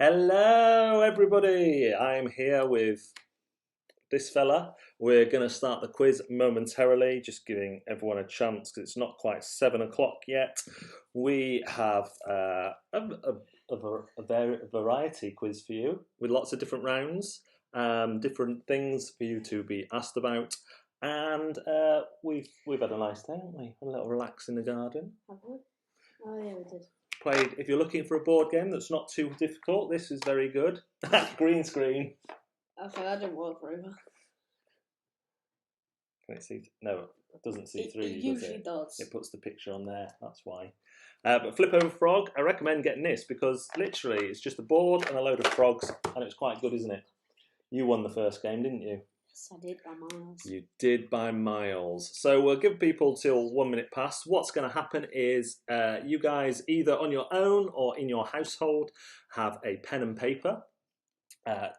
Hello, everybody. I'm here with this fella. We're going to start the quiz momentarily, just giving everyone a chance because it's not quite 7 o'clock yet. We have a variety quiz for you with lots of different rounds, different things for you to be asked about. And we've had a nice day, haven't we? A little relax in the garden. Have we? Oh yeah, we did. Played. If you're looking for a board game that's not too difficult, this is very good. Green screen. Okay, that didn't work very well. Can it see? No, it doesn't see through It you, usually does. It puts the picture on there. That's why. But Flip Over Frog, I recommend getting this because literally it's just a board and a load of frogs, and it's quite good, isn't it? You won the first game, didn't you? Yes, I did by miles. You did by miles. So we'll give people till 1 minute past. What's going to happen is you guys, either on your own or in your household, have a pen and paper.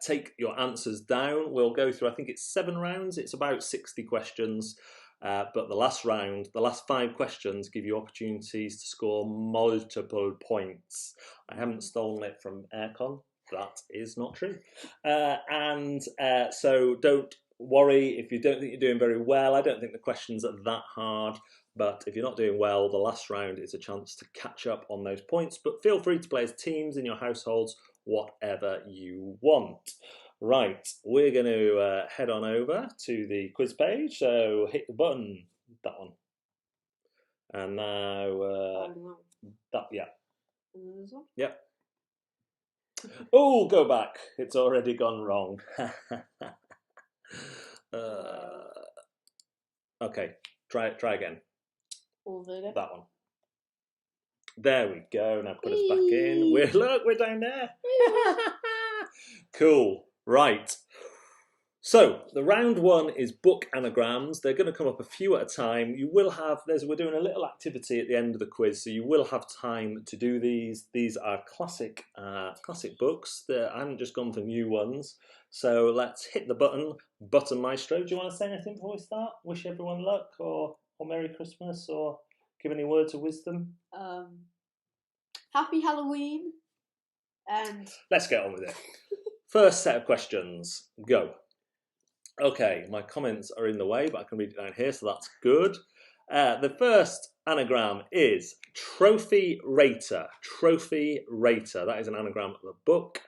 Take your answers down. We'll go through, I think it's 7 rounds. It's about 60 questions. But the last round, the last 5 questions give you opportunities to score multiple points. I haven't stolen it from Aircon. That is not true. So don't worry if you don't think you're doing very well. I don't think the questions are that hard. But if you're not doing well, the last round is a chance to catch up on those points. But feel free to play as teams in your households, whatever you want. Right, we're going to head on over to the quiz page. So hit the button, that one. And now, that, yeah. And this one? Yep. Oh, go back. It's already gone wrong. Okay, try again. That one. There we go. Now put us back in. We're down there. Cool. Right. So the round 1 is book anagrams. They're going to come up a few at a time. You will have, we're doing a little activity at the end of the quiz, so you will have time to do these. These are classic books. I haven't just gone for new ones. So let's hit the button maestro. Do you want to say anything before we start? Wish everyone luck or Merry Christmas or give any words of wisdom? Happy Halloween. And let's get on with it. First set of questions. Go. Okay, my comments are in the way, but I can read it down here, so that's good. The first anagram is Trophy Rater. Trophy Rater. That is an anagram of a book.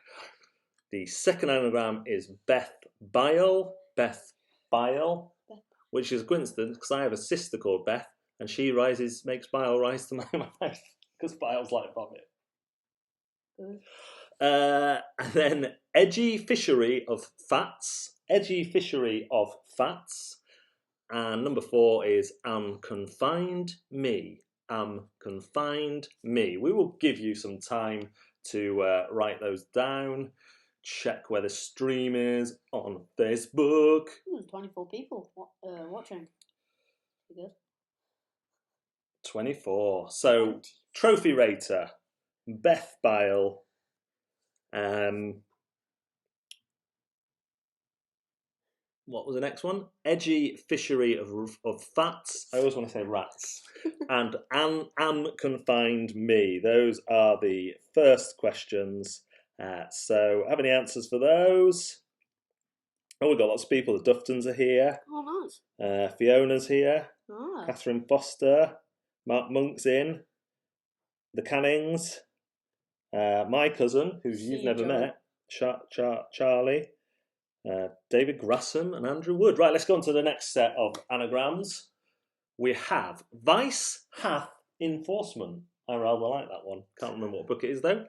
The second anagram is Beth Bile. Beth Bile, which is a coincidence because I have a sister called Beth, and she makes bile rise to my mouth because bile's like vomit. And then Edgy Fishery of Fats. Edgy Fishery of Fats. And number 4 is Am Confined Me. Am Confined Me. We will give you some time to write those down. Check where the stream is on Facebook. There's 24 people watching. Pretty good. 24. So, Trophy Rater, Beth Bile, what was the next one? Edgy Fishery of Fats. I always want to say rats. And Am Confined Me. Those are the first questions. So, have any answers for those? Oh, we've got lots of people. The Duftons are here. Oh, nice. Fiona's here. Oh. Catherine Foster. Mark Monk's in. The Cannings. My cousin, who you've never met. Charlie. David Grasson and Andrew Wood. Right, let's go on to the next set of anagrams. We have Vice Hath Enforcement. I rather like that one. Can't remember what book it is though.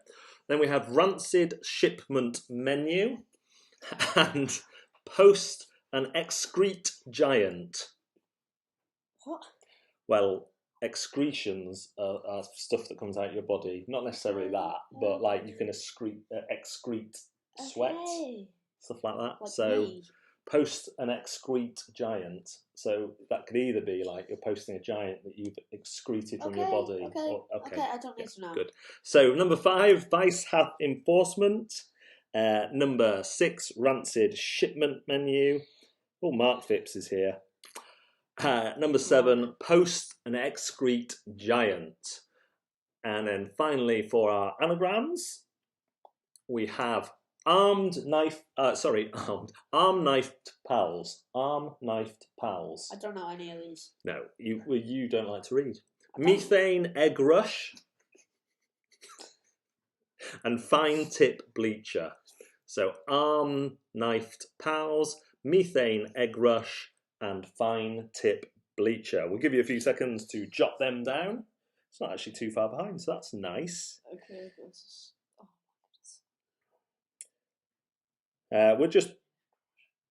Then we have Rancid Shipment Menu and Post an Excrete Giant. What? Well, excretions are stuff that comes out of your body. Not necessarily that, but like you can excrete sweat. Okay. Stuff like that. Like so me. Post an excrete giant. So that could either be like you're posting a giant that you've excreted from your body. Okay, I don't need to know. Good. So number 5, Vice Hath Enforcement. Number 6, Rancid Shipment Menu. Oh, Mark Phipps is here. Number 7, Post an Excrete Giant. And then finally for our anagrams, we have armed knife. Arm-knifed pals. Arm-knifed pals. I don't know any of these. No, you don't like to read. I don't. Methane egg rush and fine tip bleacher. So arm-knifed pals, methane egg rush, and fine tip bleacher. We'll give you a few seconds to jot them down. It's not actually too far behind, so that's nice. Okay, this is... We'll just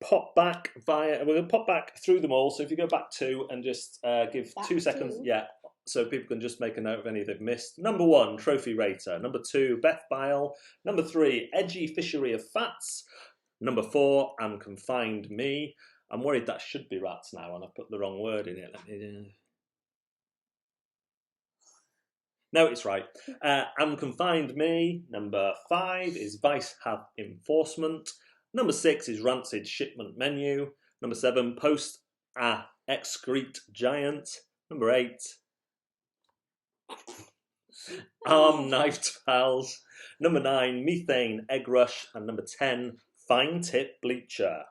pop back we're going to pop back through them all. So if you go back 2 and just give Back 2 seconds, 2? yeah, so people can just make a note of any they've missed. Number 1, Trophy Rater. Number 2, Beth Bile. Number 3, Edgy Fishery of Fats. Number 4, And Confined Me. I'm worried that should be rats now, and I've put the wrong word in it. Let me... No, it's right. And Confined Me. Number 5 is Vice Have Enforcement. Number 6 is Rancid Shipment Menu. Number 7, Post a Excrete Giant. Number 8, Arm Knifed Pals. Number 9, Methane Egg Rush. And number 10, Fine Tip Bleacher.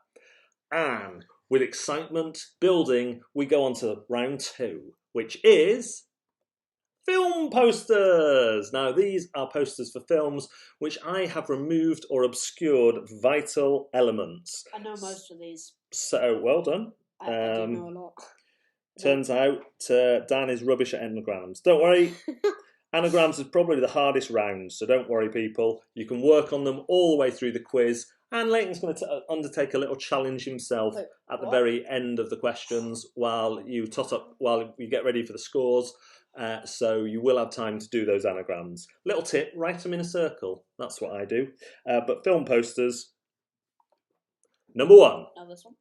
And with excitement building, we go on to round 2, which is film posters. Now, these are posters for films which I have removed or obscured vital elements. I know most of these. So, well done. I do know a lot. Turns out Dan is rubbish at anagrams. Don't worry. Anagrams is probably the hardest round, so don't worry, people. You can work on them all the way through the quiz. And Leighton's going to undertake a little challenge himself at the very end of the questions while you get ready for the scores. So you will have time to do those anagrams. Little tip, write them in a circle. That's what I do. But film posters. Number 1. No, this one.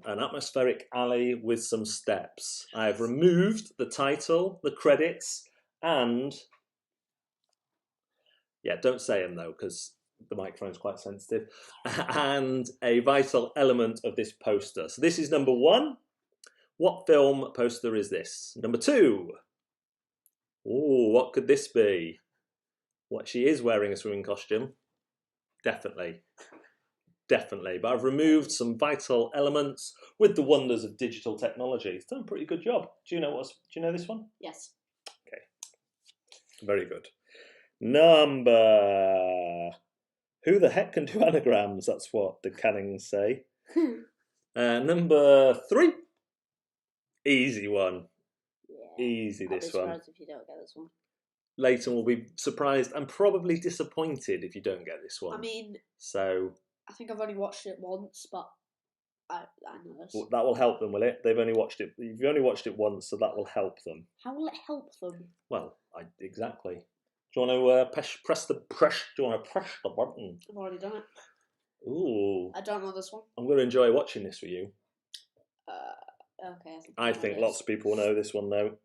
An atmospheric alley with some steps. I have removed the title, the credits, and... Yeah, don't say them though, because the microphone's quite sensitive. And a vital element of this poster. So this is number 1. What film poster is this? Number 2. Oh, what could this be? What, she is wearing a swimming costume? Definitely. Definitely. But I've removed some vital elements with the wonders of digital technology. It's done a pretty good job. Do you know this one? Yes. Okay. Very good. Number... Who the heck can do anagrams? That's what the Cannings say. Number 3. Easy one. Yeah, easy this one. I'll be surprised if you don't get this one. Leighton will be surprised and probably disappointed if you don't get this one. I mean... So... I think I've only watched it once, but I know this. Well, that will help them, will it? They've only watched it... You've only watched it once, so that will help them. How will it help them? Well, exactly. Do you want to press the button? I've already done it. Ooh. I don't know this one. I'm going to enjoy watching this with you. Okay. I think lots of people know this one, though.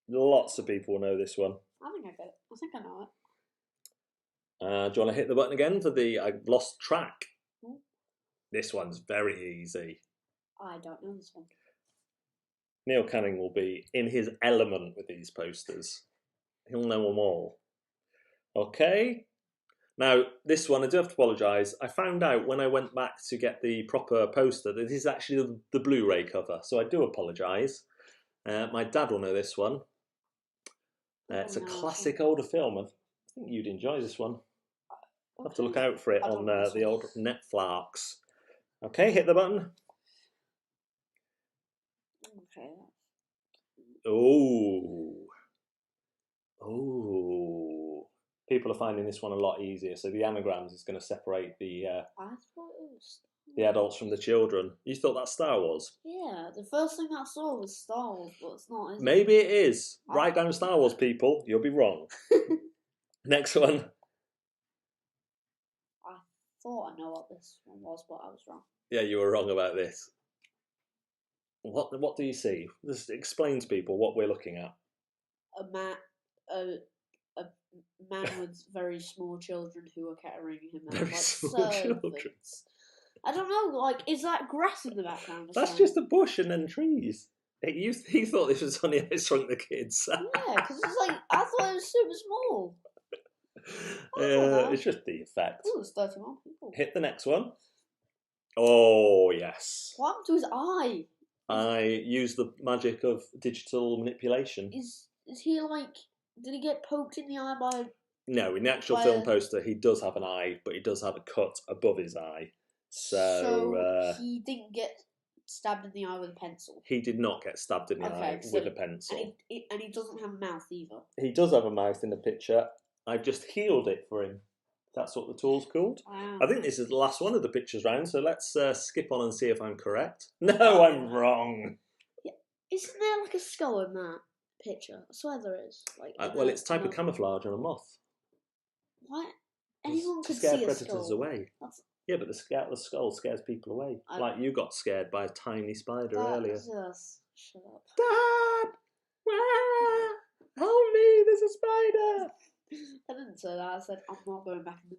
Lots of people know this one. I think I get it. I think I know it. Do you want to hit the button again for the... I've lost track. This one's very easy. I don't know this one. Neil Canning will be in his element with these posters. He'll know them all. Okay. Now, this one, I do have to apologise. I found out when I went back to get the proper poster that this is actually the Blu-ray cover, so I do apologise. My dad will know this one. It's a classic older film. I think you'd enjoy this one. I'll have to look out for it on the old Netflix. Okay, hit the button. Okay. Oh. People are finding this one a lot easier. So the anagrams is going to separate the I thought it was the adults from the children. You thought that Star Wars? Yeah, the first thing I saw was Star Wars, but it's not, is Maybe it is. Write down Star Wars, people. You'll be wrong. Next one. I thought I know what this one was, but I was wrong. Yeah, you were wrong about this. What do you see? Just explain to people what we're looking at. A man with very small children who are carrying him out Very like small children. servants. I don't know, like, is that grass in the background? That's just a bush and then trees. He thought this was only I Shrunk the Kids. Yeah, because it's like, I thought it was super small. It's just the effect. Oh, there's 31 people. Hit the next one. Oh, yes. What happened to his eye? I use the magic of digital manipulation. Is he like... Did he get poked in the eye by... No, in the actual by film poster, he does have an eye, but he does have a cut above his eye. So he didn't get stabbed in the eye with a pencil. he did not get stabbed in the eye with a pencil. And he doesn't have a mouth either. He does have a mouth in the picture. I've just healed it for him. That's what the tool's called. Wow. I think this is the last one of the pictures round, so let's skip on and see if I'm correct. No, I'm wrong. Yeah. Isn't there like a skull in that picture? I swear there is. Well, it's type of camouflage on a moth. What? Anyone could scare see a predators skull. away. Yeah, but the skull scares people away. Like you got scared by a tiny spider earlier. Shut up. Dad! Help me, there's a spider! I didn't say that. I said, I'm not going back in the...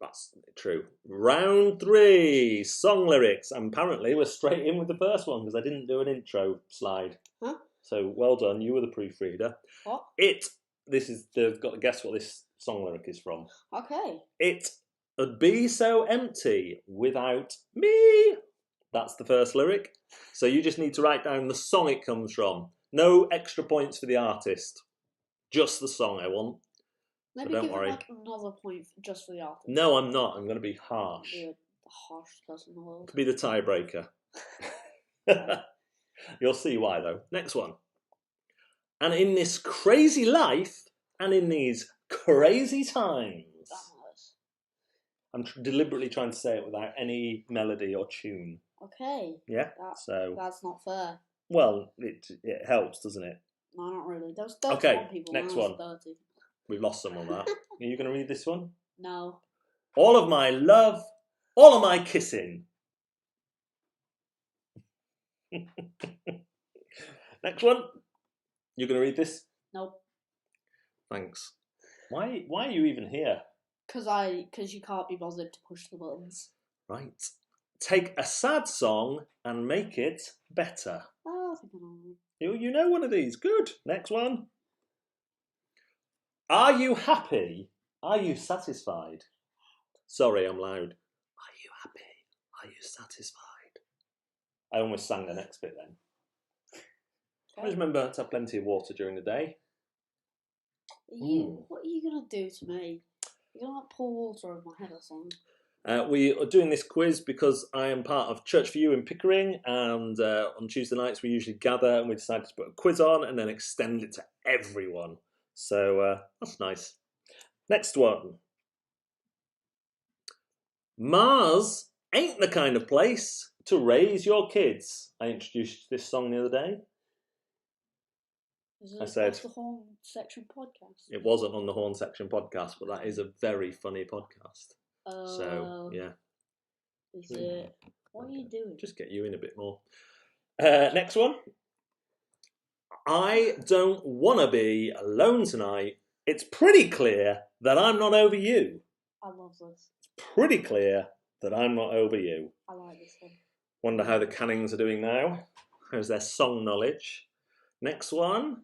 That's true. Round 3, song lyrics. And apparently we're straight in with the first one because I didn't do an intro slide. Huh? So well done, you were the proofreader. What? They've got to guess what this song lyric is from. Okay. It would be so empty without me. That's the first lyric. So you just need to write down the song it comes from. No extra points for the artist. Just the song I want. Maybe so don't give worry. like another point just for the artist. No, I'm not. I'm going to be harsh. You're the harshest person in the world. Be the tiebreaker. You'll see why, though. Next one. And in this crazy life, and in these crazy times. I'm deliberately trying to say it without any melody or tune. Okay. Yeah. That's not fair. Well, it helps, doesn't it? No, not really. There was 31 okay, people. Next one. 30. We've lost some on that. Are you going to read this one? No. All of my love, all of my kissing. Next one. You going to read this? Nope. Thanks. Why are you even here? Because you can't be bothered to push the buttons. Right. Take a sad song and make it better. Oh, I think I know. You know one of these. Good. Next one. Are you happy? Are you satisfied? Sorry, I'm loud. Are you happy? Are you satisfied? I almost sang the next bit then. I always remember to have plenty of water during the day. What are you going to do to me? You're going to pour water over my head or something? We are doing this quiz because I am part of Church for You in Pickering, and on Tuesday nights we usually gather and we decided to put a quiz on and then extend it to everyone. So that's nice. Next one. Mars ain't the kind of place to raise your kids. I introduced this song the other day. I said the Horn Section podcast. It wasn't on the Horn Section podcast, but that is a very funny podcast. So yeah. Is it? What are you doing? Just get you in a bit more. Next one. I don't want to be alone tonight. It's pretty clear that I'm not over you. I love this. It's pretty clear that I'm not over you. I like this one. Wonder how the Cannings are doing now. How's their song knowledge? Next one.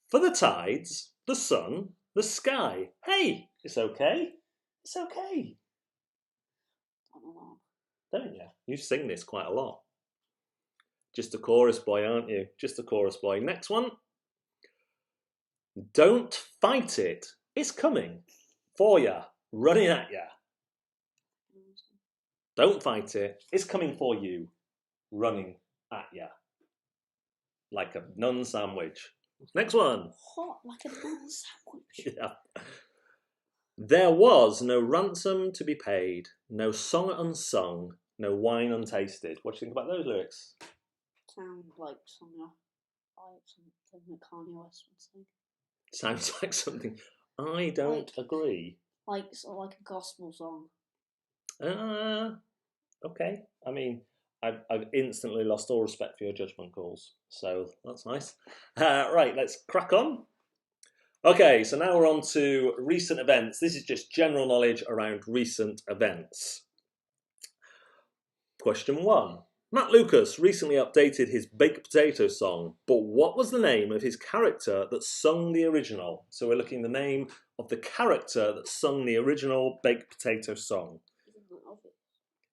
For the tides, the sun, the sky. Hey, it's okay. It's okay. I don't know. Don't you? You sing this quite a lot. Just a chorus boy, aren't you? Just a chorus boy. Next one. Don't fight it. It's coming for ya, running at ya. Don't fight it. It's coming for you, running at ya. Like a nun sandwich. Next one. What? Like a nun sandwich? Yeah. There was no ransom to be paid, no song unsung, no wine untasted. What do you think about those lyrics? Sound like something that Kanye West would sing. Sounds like something. I don't agree. Like a gospel song. Okay. I mean, I've instantly lost all respect for your judgment calls, so that's nice. Right, let's crack on. Okay, so now we're on to recent events. This is just general knowledge around recent events. Question 1. Matt Lucas recently updated his baked potato song, but what was the name of his character that sung the original? So we're looking at the name of the character that sung the original baked potato song. Isn't that obvious?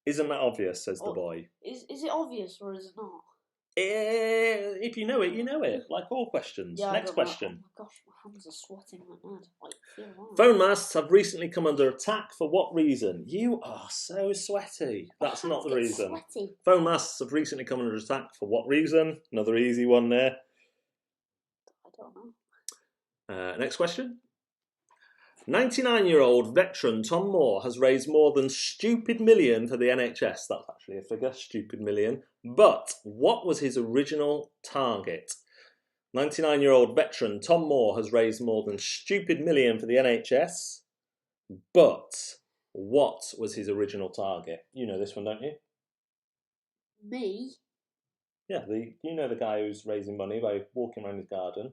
Isn't that obvious, says the boy. Is it obvious or is it not? If you know it, you know it. Like all questions. Yeah, Next question. Oh my gosh, my hands are sweating like mad. Like, feel right. Phone masts have recently come under attack for what reason? You are so sweaty. That's not the reason. Sweaty. Phone masts have recently come under attack for what reason? Another easy one there. I don't know. Next question. 99-year-old veteran Tom Moore has raised more than stupid million for the NHS. That's actually a figure, stupid million. But what was his original target? 99-year-old veteran Tom Moore has raised more than stupid million for the NHS. But what was his original target? You know this one, don't you? Me? Yeah, you know the guy who's raising money by walking around his garden.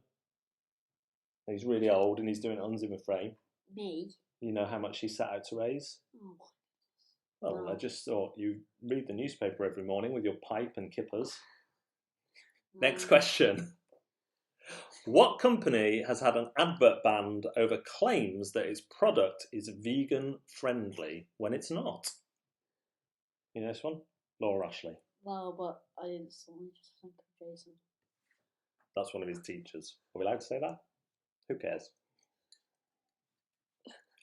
He's really old and he's doing it on Zimmer frame. Me? You know how much he set out to raise? Oh. Well, No. I just thought you read the newspaper every morning with your pipe and kippers. Next question. What company has had an advert banned over claims that its product is vegan friendly when it's not? You know this one? Laura Ashley. No, but I instantly just think of Jason. That's one of his teachers. Are we allowed to say that? Who cares?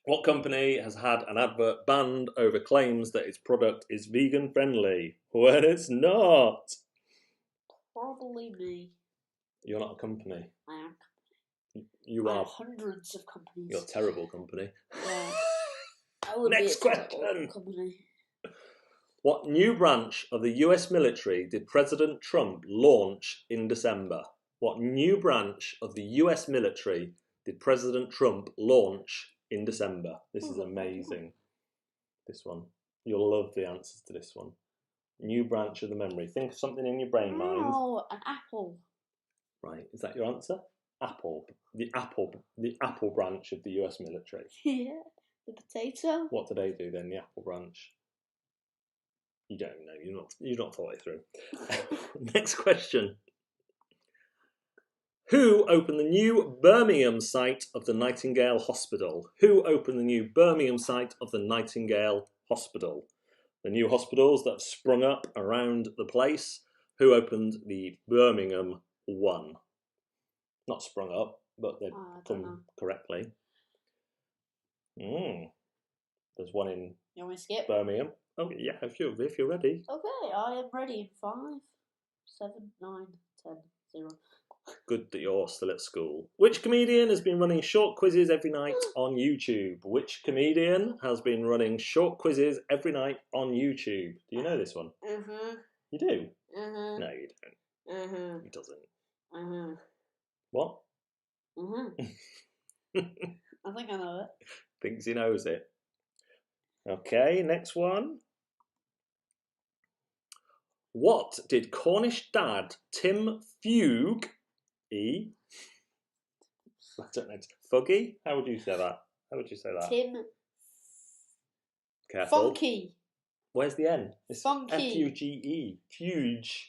What company has had an advert banned over claims that its product is vegan friendly when it's not? Probably me. You're not a company. I am. You I are. have hundreds of companies. You're a terrible company. Yeah. I would Next be a question. terrible company. What new branch of the US military did President Trump launch in December? What new branch of the US military did President Trump launch in December? This is amazing. This one. You'll love the answers to this one. New branch of the memory. Think of something in your brain mind. Oh, an apple. Right, is that your answer? Apple. The apple branch of the US military. Yeah. The potato. What do they do then, the apple branch? You don't know, you've not thought it through. Next question. Who opened the new Birmingham site of the Nightingale Hospital? Who opened the new Birmingham site of the Nightingale Hospital? The new hospitals that have sprung up around the place. Who opened the Birmingham one? Not sprung up, but they've come correctly. There's one in You want me to skip? Birmingham. Oh yeah, if you're ready. Okay, I am ready in 5, 7, 9, 10, 0. Good that you're still at school. Which comedian has been running short quizzes every night on YouTube? Which comedian has been running short quizzes every night on YouTube? Do you know this one? You do? No, you don't. He doesn't. What? I think I know it. Thinks he knows it. Okay, next one. What did Cornish dad Tim Fugue I don't know. Fuggy? How would you say that? Tim. Careful. Funky. Where's the N? It's Funky. F-U-G-E. Fuge.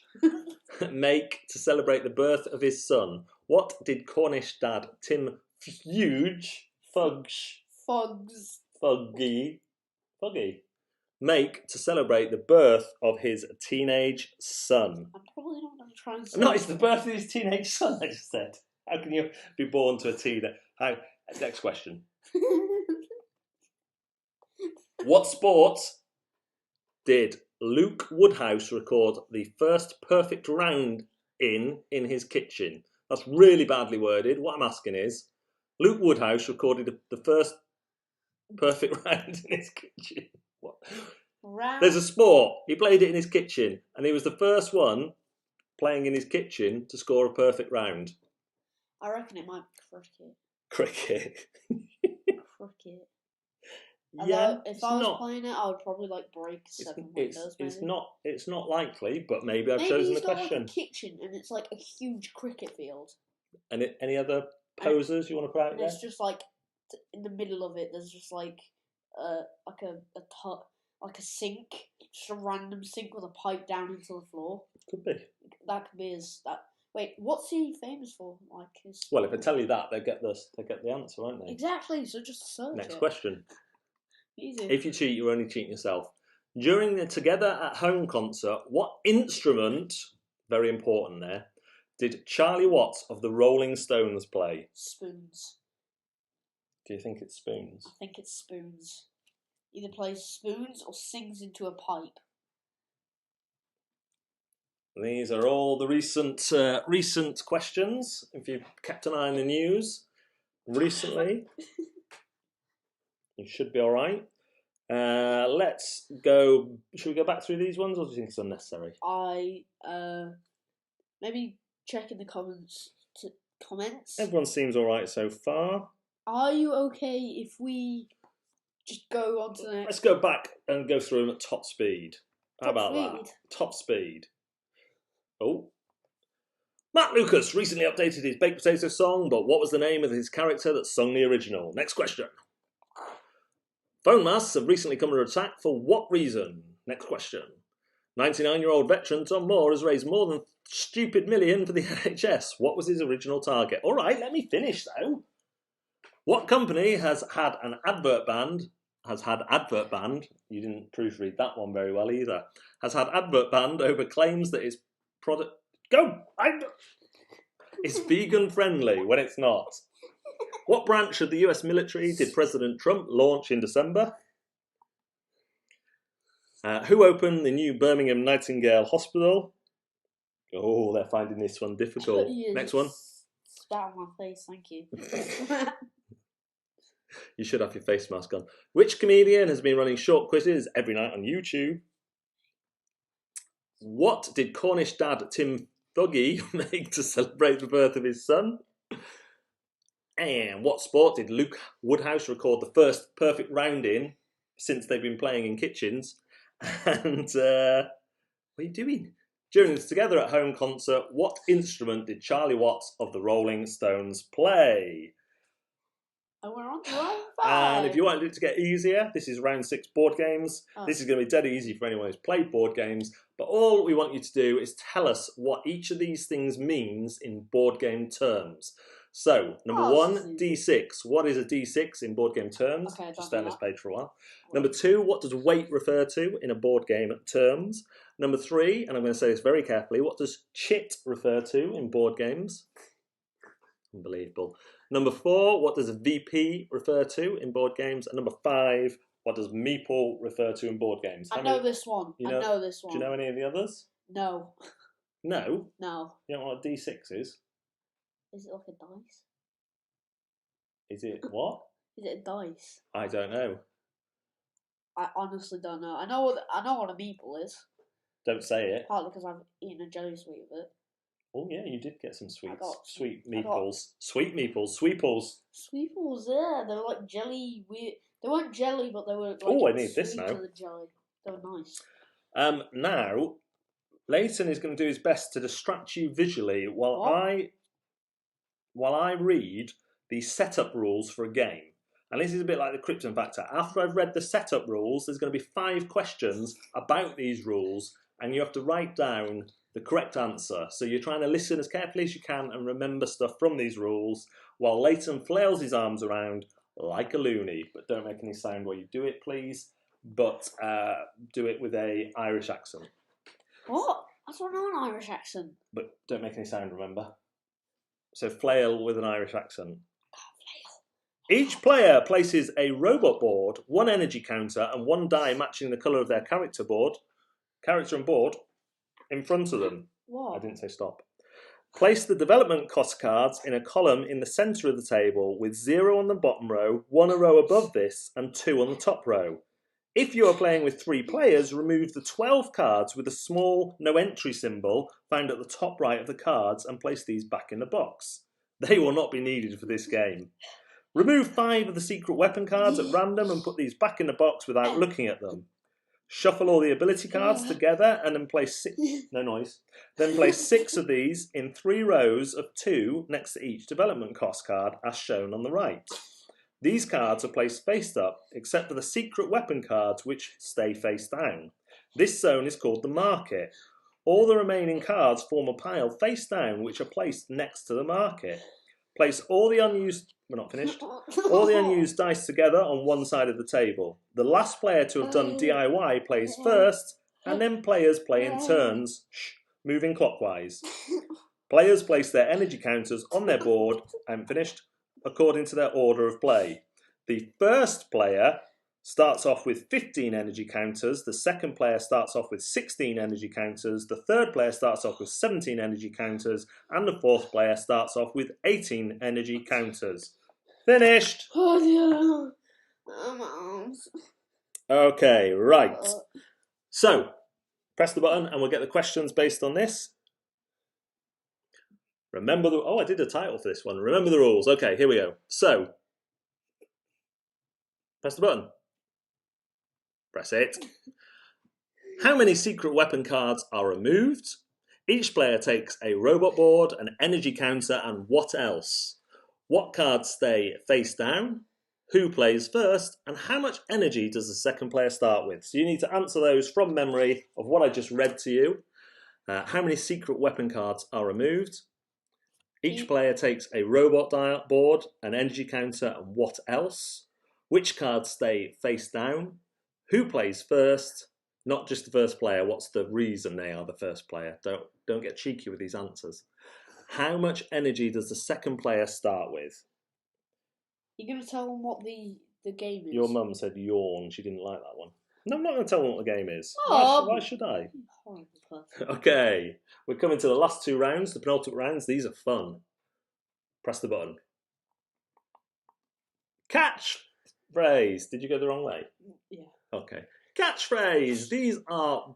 Make to celebrate the birth of his son. What did Cornish dad Tim Fuge Fuggy make to celebrate the birth of his teenage son? I'm probably not going to try and say No, it's the birth of his teenage son, I just said. How can you be born to a teenager? Next question. What sport did Luke Woodhouse record the first perfect round in his kitchen? That's really badly worded. What I'm asking is, Luke Woodhouse recorded the first perfect round in his kitchen. What? There's a sport. He played it in his kitchen, and he was the first one playing in his kitchen to score a perfect round. I reckon it might be Cricket. Cricket. Yeah. If I was playing it, I would probably break 7 windows. It's not likely, but maybe I've chosen the question. Maybe he's got a kitchen, and it's a huge cricket field. And any other posers you want to put out there? It's just in the middle of it. There's just a like a sink, just a random sink with a pipe down into the floor. Could be. That could be his. Wait, what's he famous for? Like his. Well, if I tell you that, they get the answer, won't they? Exactly. So just search Next it. question. Easy. If you cheat, you're only cheating yourself. During the Together at Home concert, what instrument, very important there, did Charlie Watts of the Rolling Stones play? Spoons. Do you think it's spoons? I think it's spoons. Either plays spoons or sings into a pipe. These are all the recent questions. If you've kept an eye on the news recently, you should be all right. Let's go. Should we go back through these ones, or do you think it's unnecessary? Maybe check in the comments. Everyone seems all right so far. Are you okay if we just go on to the next? Let's go back and go through them at top speed. How about that? Top speed. Oh. Matt Lucas recently updated his baked potato song, but what was the name of his character that sung the original? Next question. Phone masts have recently come under attack for what reason? Next question. 99-year-old veteran Tom Moore has raised more than stupid million for the NHS. What was his original target? All right, let me finish though. What company has had advert banned? You didn't proofread that one very well either. Has had advert banned over claims that its product is vegan friendly when it's not. What branch of the US military did President Trump launch in December? Who opened the new Birmingham Nightingale Hospital? Oh, they're finding this one difficult. Next one. Spat on my face, thank you. You should have your face mask on. Which comedian has been running short quizzes every night on YouTube? What did Cornish dad Tim Thuggy make to celebrate the birth of his son? And what sport did Luke Woodhouse record the first perfect round in since they've been playing in kitchens? And what are you doing? During this Together at Home concert, what instrument did Charlie Watts of the Rolling Stones play? And we're on to round 5. And if you wanted it to get easier, this is round 6 board games. Oh. This is going to be dead easy for anyone who's played board games. But all we want you to do is tell us what each of these things means in board game terms. So, number 1, D6. What is a D6 in board game terms? Okay, just stay on this page for a while. Number 2, what does weight refer to in a board game terms? Number 3, and I'm going to say this very carefully, what does chit refer to in board games? Unbelievable. Number 4, what does VP refer to in board games? And number 5, what does meeple refer to in board games? I know this one. I know this one. Do you know any of the others? No. No? No. You don't know what a D6 is? Is it like a dice? Is it what? Is it a dice? I don't know. I honestly don't know. I know what a meeple is. Don't say it. Partly because I've eaten a jelly sweet with it. Oh yeah, you did get some sweets. Sweet meeples. Sweet meeples. Sweeples. Sweeples, yeah. They were like jelly. They weren't jelly, but they were like oh, I need this now. The jelly. They were nice. Now, Leighton is going to do his best to distract you visually while I read the setup rules for a game. And this is a bit like the Krypton Factor. After I've read the setup rules, there's going to be 5 questions about these rules, and you have to write down the correct answer. So you're trying to listen as carefully as you can and remember stuff from these rules while Leighton flails his arms around like a loony. But don't make any sound while you do it, please. But do it with an Irish accent. What? I don't know an Irish accent. But don't make any sound, remember? So flail with an Irish accent. Each player places a robot board, 1 energy counter, and 1 die matching the colour of their character and board, in front of them. What? I didn't say stop. Place the development cost cards in a column in the centre of the table with 0 on the bottom row, 1 a row above this, and 2 on the top row. If you are playing with 3 players, remove the 12 cards with a small no entry symbol found at the top right of the cards and place these back in the box. They will not be needed for this game. Remove 5 of the secret weapon cards at random and put these back in the box without looking at them. Shuffle all the ability cards together and then place 6... No noise. Then place 6 of these in 3 rows of 2 next to each development cost card as shown on the right. These cards are placed face up, except for the secret weapon cards, which stay face down. This zone is called the market. All the remaining cards form a pile face down, which are placed next to the market. Place all the unused... We're not finished. All the unused dice together on one side of the table. The last player to have done DIY plays first, and then players play in turns, moving clockwise. Players place their energy counters on their board, I'm finished, according to their order of play. The first player starts off with 15 energy counters, the second player starts off with 16 energy counters, the third player starts off with 17 energy counters, and the fourth player starts off with 18 energy counters. Finished! Oh, dear. Okay, right. So, press the button and we'll get the questions based on this. Remember the... Oh, I did a title for this one. Remember the rules. Okay, here we go. So, press the button. Press it. How many secret weapon cards are removed? Each player takes a robot board, an energy counter, and what else? What cards stay face down? Who plays first? And how much energy does the second player start with? So you need to answer those from memory of what I just read to you. How many secret weapon cards are removed? Each player takes a robot board, an energy counter, and what else? Which cards stay face down? Who plays first? Not just the first player. What's the reason they are the first player? Don't get cheeky with these answers. How much energy does the second player start with? You're going to tell them what the game is? Your mum said yawn. She didn't like that one. No, I'm not going to tell them what the game is. Oh, why should I? Horrible person. Okay, we're coming to the last two rounds, the penultimate rounds. These are fun. Press the button. Catchphrase. Did you go the wrong way? Yeah. Okay. Catchphrase. These are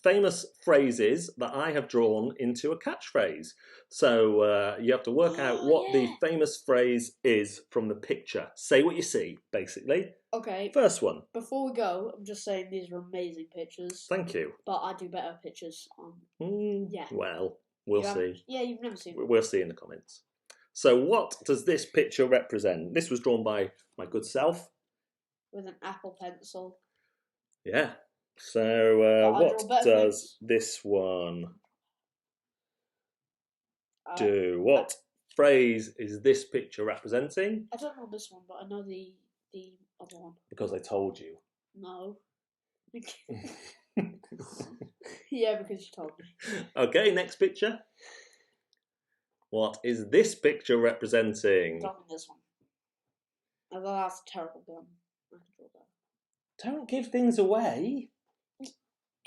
famous phrases that I have drawn into a catchphrase. So you have to work out what the famous phrase is from the picture. Say what you see, basically. Okay. First one. Before we go, I'm just saying these are amazing pictures. Thank you. But I do better pictures. Yeah. Well, we'll see. Yeah, you've never seen them. We'll see in the comments. So what does this picture represent? This was drawn by my good self. With an Apple Pencil. Yeah. So what does this one do? What phrase is this picture representing? I don't know this one, but I know the other one. Because I told you. No. Yeah, because you told me. Okay, next picture. What is this picture representing? I don't know this one. I thought that's a terrible gun. I can draw that. Don't give things away.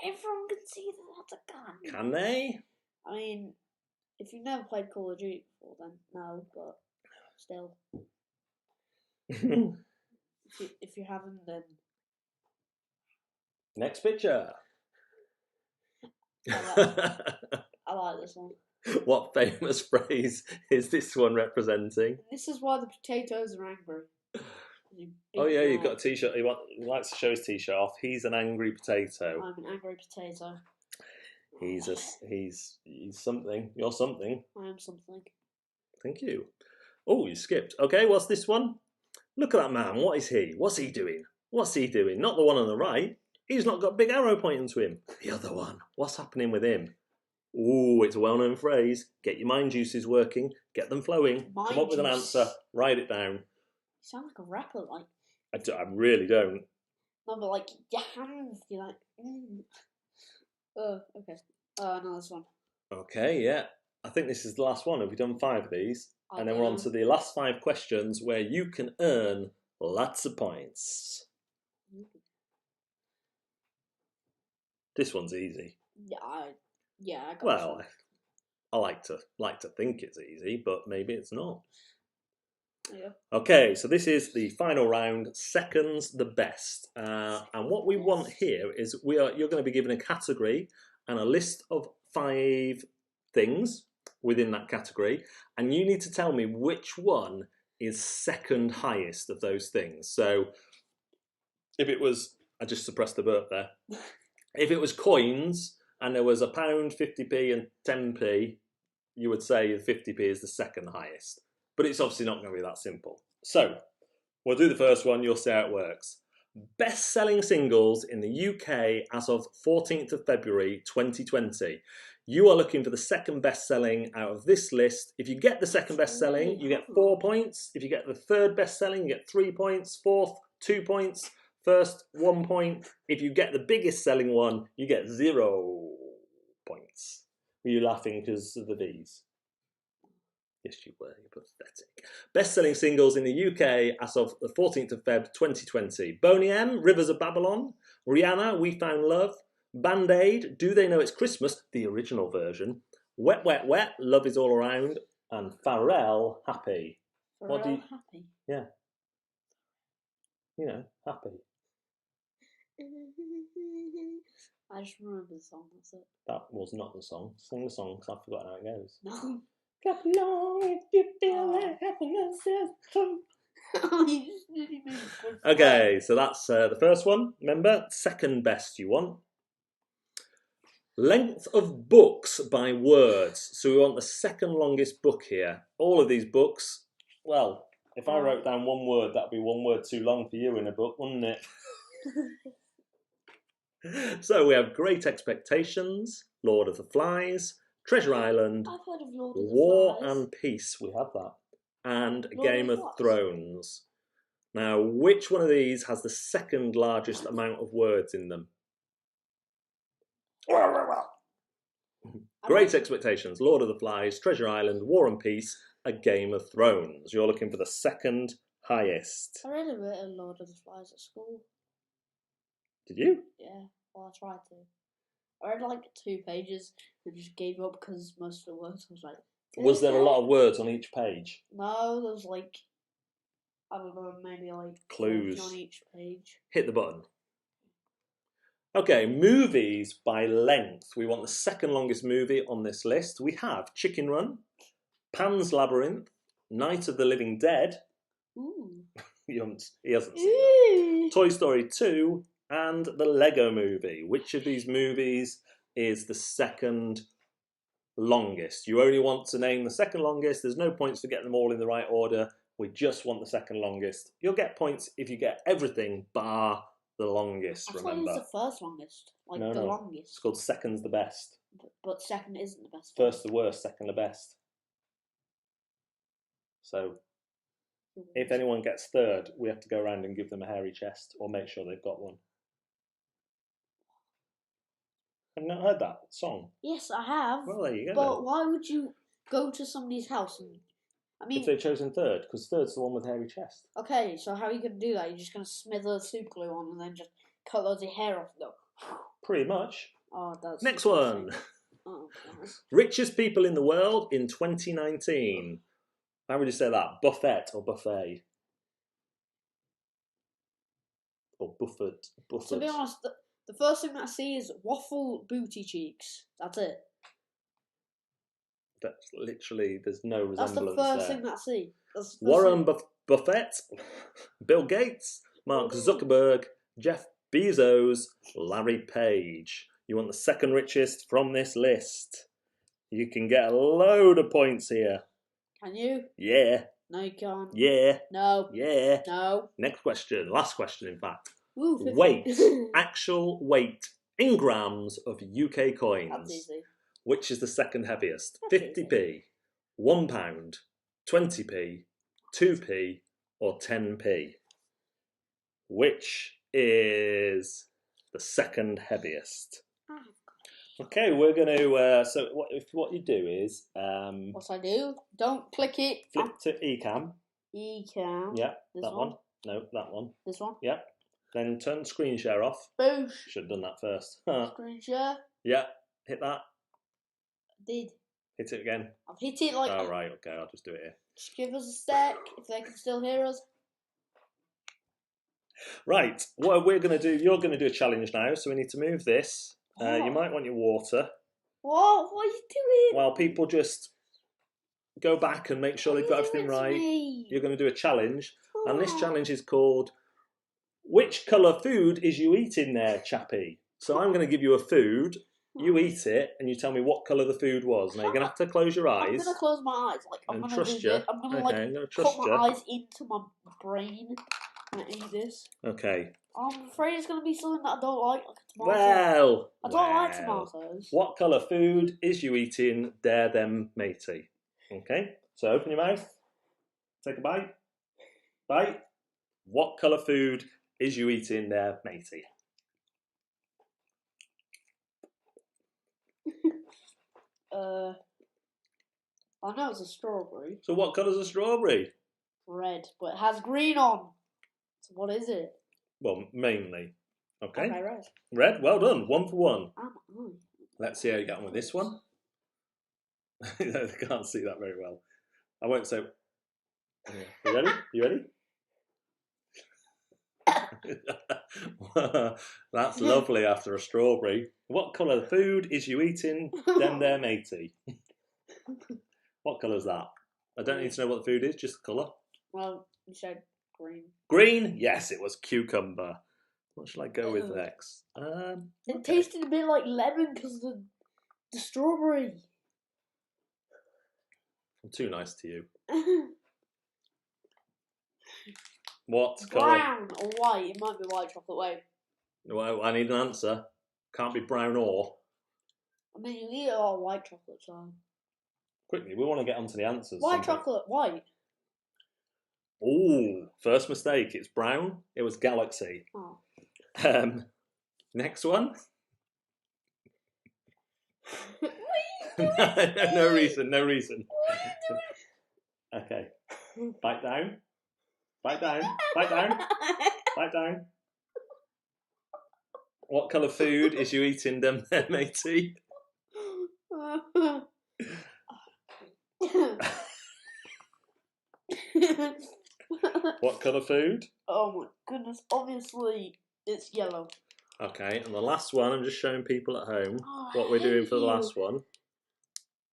Everyone can see that that's a gun. Can they? I mean, if you've never played Call of Duty before, then no, but still. if you haven't, then... Next picture. I like this one. What famous phrase is this one representing? This is why the potatoes are angry. Oh yeah, you've got a t-shirt. He likes to show his t-shirt off. He's an angry potato. I'm an angry potato. He's something. You're something. I am something. Thank you. Oh, you skipped. Okay, what's this one? Look at that man. What is he? What's he doing? What's he doing? Not the one on the right. He's not got a big arrow pointing to him. The other one. What's happening with him? Ooh, it's a well-known phrase. Get your mind juices working. Get them flowing. Come up with an answer. Write it down. You sound like a rapper, like. I really don't. No, but like your hands, you're like. Oh, okay. No, this one. Okay, yeah. I think this is the last one. Have we done 5 of these? And then we're on to the last 5 questions where you can earn lots of points. This one's easy. Yeah, I got Well, I like to think it's easy, but maybe it's not. Yeah. Okay, so this is the final round, seconds the best. And what we want here is you're going to be given a category and a list of 5 things within that category, and you need to tell me which one is second highest of those things. So if it was, I just suppressed the burp there. If it was coins and there was £1, 50p and 10p, you would say 50p is the second highest. But it's obviously not going to be that simple. So, We'll do the first one, you'll see how it works. Best-selling singles in the UK as of 14th of February 2020. You are looking for the second best-selling out of this list. If you get the second best-selling, you get 4 points. If you get the third best-selling, you get 3 points. Fourth, 2 points. First, 1 point. If you get the biggest selling one, you get 0 points. Were you laughing because of the V's? Yes, you were. You're pathetic. Best-selling singles in the UK as of the 14th of Feb 2020. Boney M, Rivers of Babylon. Rihanna, We Found Love. Band-Aid, Do They Know It's Christmas? The original version. Wet, Wet, Wet, Love Is All Around. And Pharrell, Happy. Pharrell, Happy. Yeah. You know, Happy. I just remember the song, that's it. That was not the song. Sing the song because I forgot how it goes. No. Clap along if you feel like happiness is true. Okay, so that's the first one. Remember, second best you want. Length of books by words. So we want the second longest book here. All of these books, well, if I wrote down one word, that'd be one word too long for you in a book, wouldn't it? So we have Great Expectations, Lord of the Flies, Treasure Island, I've heard of Lord of the War Flies. and Peace, we have that, and Lord Game of of what? Thrones. Now, which one of these has the second largest amount of words in them? Great Expectations, Lord of the Flies, Treasure Island, War and Peace, A Game of Thrones. You're looking for the second highest. I read a bit of Lord of the Flies at school. Did you? Yeah, well, I tried to. I read like 2 pages and just gave up because most of the words was like... Was there a lot of words on each page? No, there was like... I don't know, maybe like... Clues. 40 on each page. Hit the button. Okay, movies by length. We want the second longest movie on this list. We have Chicken Run, Pan's Labyrinth, Night of the Living Dead. Ooh. He hasn't seen that. Toy Story 2 and the Lego Movie. Which of these movies is the second longest? You only want to name the second longest. There's no points for getting them all in the right order. We just want the second longest. You'll get points if you get everything bar the longest, I thought remember. it was the first longest. Like No, the no. longest. It's called second's the best. But second isn't the best. First the worst, second the best. So if anyone gets third, we have to go around and give them a hairy chest or make sure they've got one. Have you not heard that song? Yes, I have. Well, there you go. But then. why would you go to somebody's house and... I mean... If they've chosen third, because third's the one with hairy chest. Okay, so how are you going to do that? You're just going to smother super glue on and then just cut loads of hair off though? Pretty much. Oh, that's... Next one. Oh, okay. Richest people in the world in 2019. How would you say that? Buffet or buffet? Or buffet? To be honest, the first thing that I see is waffle booty cheeks. That's it. That's literally, there's no That's resemblance the first there. thing that I see. That's the first Warren thing. Buffett, Bill Gates, Mark Zuckerberg, Jeff Bezos, Larry Page. You want the second richest from this list. You can get a load of points here. Can you? Yeah. No, you can't. Yeah. No. Yeah. No. Next question. Last question, in fact. Ooh, 50. Weight. Actual weight in grams of UK coins. That's easy. Which is the second heaviest? That's 50p, £1, 20p, 2p, or 10p? Which is the second heaviest? Okay, we're going to... so what you do is... What I do? Don't click it. Flip to eCam. eCam. Yeah, This that one. No, that one. This one. Yeah. Then turn screen share off. Boosh. Should have done that first. Screen share. Yeah, hit that. Did. Hit it again. I've hit it like... Oh, right, okay, I'll just do it here. Just give us a sec if they can still hear us. Right, what we're going to do, you're going to do a challenge now, so we need to move this. You Oh. might want your water. What? What are you doing? While people just go back and make sure they've got everything right, you're going to do a challenge. And this challenge is called, which colour food is you eating there, chappie? So I'm going to give you a food, You eat it, and you tell me what colour the food was. Now you're gonna have to close your I'm eyes gonna close my eyes. Like I'm and gonna trust do you. this. I'm gonna Okay, I'm gonna put trust my you. eyes into my brain and eat this. Okay. I'm afraid it's gonna be something that I don't like a tomato. Well, I don't like tomatoes. What colour food is you eating? Dare them, matey. Okay. So open your mouth. Take a bite. Bite. What colour food is you eating there, matey? I know it's a strawberry. So what colour's a strawberry? Red, but it has green on. So what is it? Well, mainly. Okay. Okay, red. Red, well done. 1 for 1. Oh. Let's see how you get on with this one. I can't see that very well. I won't say. You ready? You ready? That's lovely after a strawberry. What colour food is you eating, them there, matey? What colour's that? I don't need to know what the food is, just the colour. Well, you said green. Green? Yes, it was cucumber. What shall I go with next? It tasted a bit like lemon because of the strawberry. I'm too nice to you. What Brown colour? or white? It might be white chocolate. Wait. Well, I need an answer. Can't be brown or. I mean, you eat a lot of white chocolate, so. Quickly, we want to get onto the answers. White chocolate, white. Oh, first mistake. It's brown. It was Galaxy. Oh. Next one. What are you doing? No reason. No reason. What are you doing? Okay. Bite down. Bite down. Bite down. Bite down. What colour food is you eating, them there, matey? What colour food? Oh my goodness, obviously it's yellow. Okay, and the last one, I'm just showing people at home what we're doing for the last one.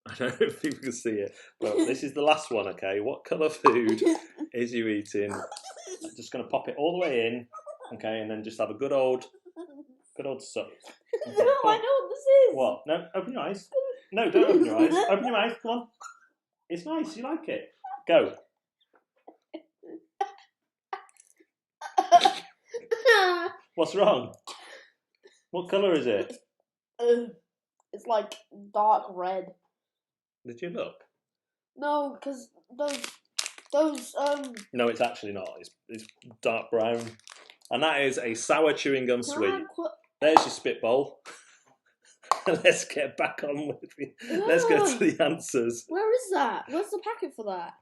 I don't know if people can see it, but this is the last one, okay? What colour food is you eating? I'm just going to pop it all the way in, okay, and then just have a good old suck. Okay, No, I know what this is. What? No, open your eyes. No, don't open your eyes. Open your mouth, come on. It's nice, you like it. Go. What's wrong? What colour is it? It's like dark red. Did you look? No, because those No, it's actually not. It's dark brown. And that is a sour chewing gum sweet. There's your spitball. Let's get back on with it. Let's get to the answers. Where is that? Where's the packet for that?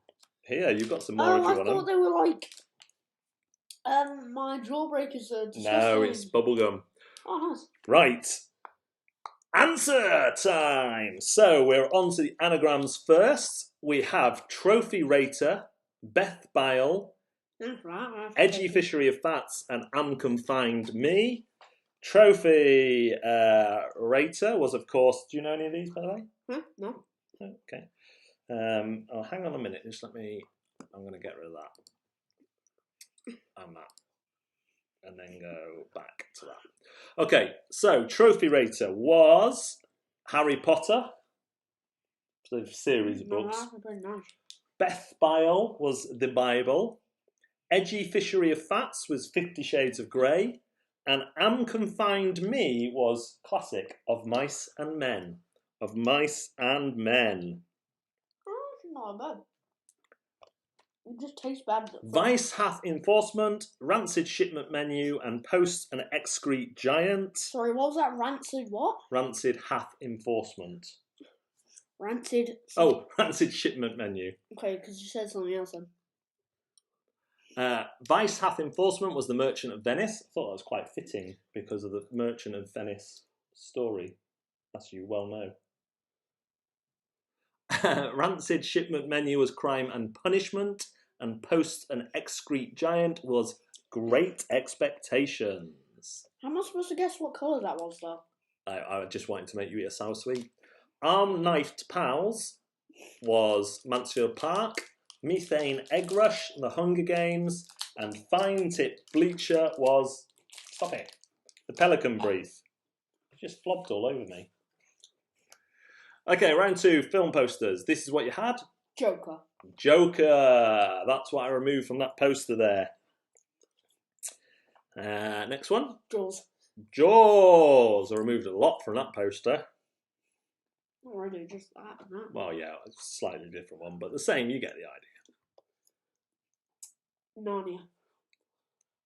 Here, you've got some more if you want them. I thought they were like my jawbreakers are disgusting. No, it's bubblegum. Oh, nice. Right. Answer time. So we're on to the anagrams first. We have Trophy Rater, Beth Bile, Edgy Fishery of Fats, and Am Confined Me. Trophy Rater was, of course, do you know any of these, by the way? No. Okay. Oh, hang on a minute. Just let me, I'm going to get rid of that. And that. And then go back to that. Okay, so Trophy Rater was Harry Potter, the series of books. Beth Bile was the Bible. Edgy Fishery of Fats was 50 Shades of Grey. And Am Confined Me was classic Of Mice and Men. Of Mice and Men. Oh, it's not bad. It just tastes bad. Vice Hath Enforcement, Rancid Shipment Menu, and Post and Excrete Giant. Sorry, what was that? Rancid what? Rancid Hath Enforcement. Rancid. Oh, Rancid Shipment Menu. Okay, because you said something else then. Vice Hath Enforcement was The Merchant of Venice. I thought that was quite fitting because of the Merchant of Venice story, as you well know. Rancid Shipment Menu was Crime and Punishment, and Post and Excrete Giant was Great Expectations. How am I supposed to guess what colour that was, though? I just wanted to make you eat a sour sweet. Arm-Knifed Pals was Mansfield Park. Methane Egg Rush, The Hunger Games, and Fine Tip Bleacher was, stop it, The Pelican Brief. It just flopped all over me. Okay, round 2, film posters. This is what you had. Joker. Joker. That's what I removed from that poster there. Next one. Jaws. Jaws. I removed a lot from that poster. Not really, just that and that. Well, yeah, it's a slightly different one, but the same. You get the idea. Narnia.